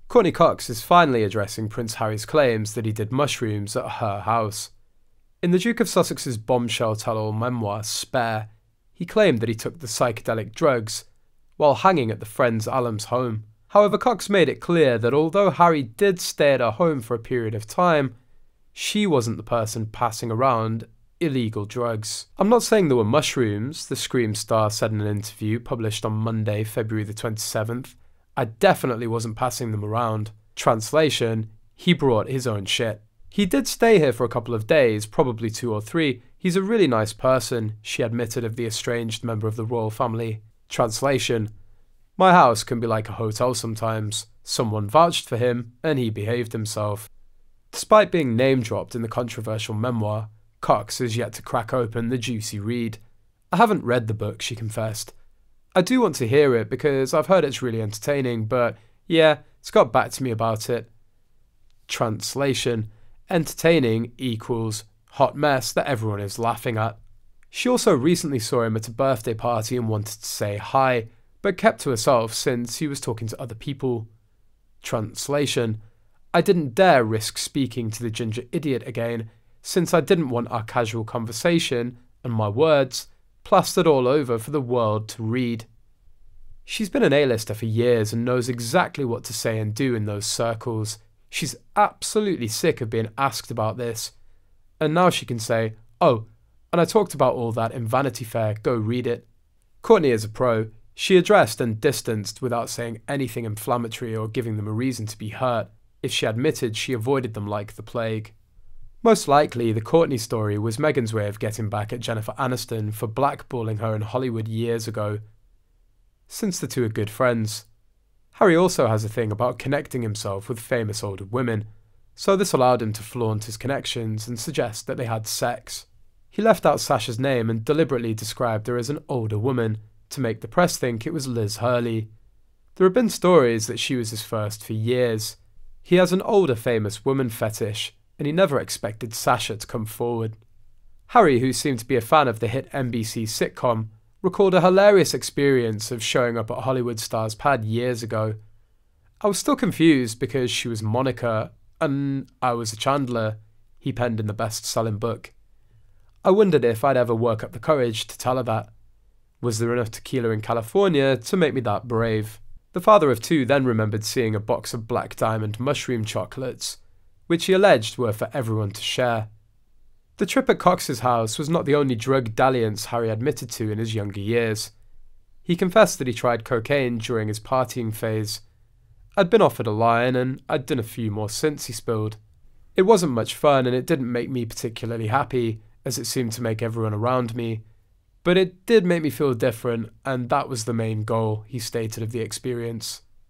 Courteney Cox is finally addressing Prince Harry's claims that he did mushrooms at her house. In the Duke of Sussex's bombshell tell-all memoir, Spare, he claimed that he took the psychedelic drugs while hanging at the friend's alum's home. However, Cox made it clear that although Harry did stay at her home for a period of time, she wasn't the person passing around illegal drugs. "I'm not saying there were mushrooms," the Scream star said in an interview published on Monday, February the 27th. "I definitely wasn't passing them around." Translation: he brought his own shit. "He did stay here for a couple of days, probably 2 or 3. He's a really nice person," she admitted of the estranged member of the royal family. Translation: "My house can be like a hotel sometimes. Someone vouched for him, and he behaved himself." Despite being name-dropped in the controversial memoir, Cox has yet to crack open the juicy read. "I haven't read the book," she confessed. "I do want to hear it because I've heard it's really entertaining, but yeah, it's got back to me about it." Translation: entertaining equals hot mess that everyone is laughing at. She also recently saw him at a birthday party and wanted to say hi, but kept to herself since he was talking to other people. Translation: I didn't dare risk speaking to the ginger idiot again, since I didn't want our casual conversation and my words plastered all over for the world to read. She's been an A-lister for years and knows exactly what to say and do in those circles. She's absolutely sick of being asked about this. And now she can say, "Oh, and I talked about all that in Vanity Fair, go read it." Courteney is a pro. She addressed and distanced without saying anything inflammatory or giving them a reason to be hurt. If she admitted, she avoided them like the plague. Most likely, the Courteney story was Meghan's way of getting back at Jennifer Aniston for blackballing her in Hollywood years ago, since the two are good friends. Harry also has a thing about connecting himself with famous older women, so this allowed him to flaunt his connections and suggest that they had sex. He left out Sasha's name and deliberately described her as an older woman, to make the press think it was Liz Hurley. There have been stories that she was his first for years. He has an older famous woman fetish, and he never expected Sasha to come forward. Harry, who seemed to be a fan of the hit NBC sitcom, recalled a hilarious experience of showing up at Hollywood Stars Pad years ago. "I was still confused because she was Monica and I was a Chandler," he penned in the best-selling book. "I wondered if I'd ever work up the courage to tell her that. Was there enough tequila in California to make me that brave?" The father of two then remembered seeing a box of Black Diamond mushroom chocolates, which he alleged were for everyone to share. The trip at Cox's house was not the only drug dalliance Harry admitted to in his younger years. He confessed that he tried cocaine during his partying phase. "I'd been offered a line and I'd done a few more since," he spilled. "It wasn't much fun and it didn't make me particularly happy, as it seemed to make everyone around me. But it did make me feel different, and that was the main goal," he stated of the experience.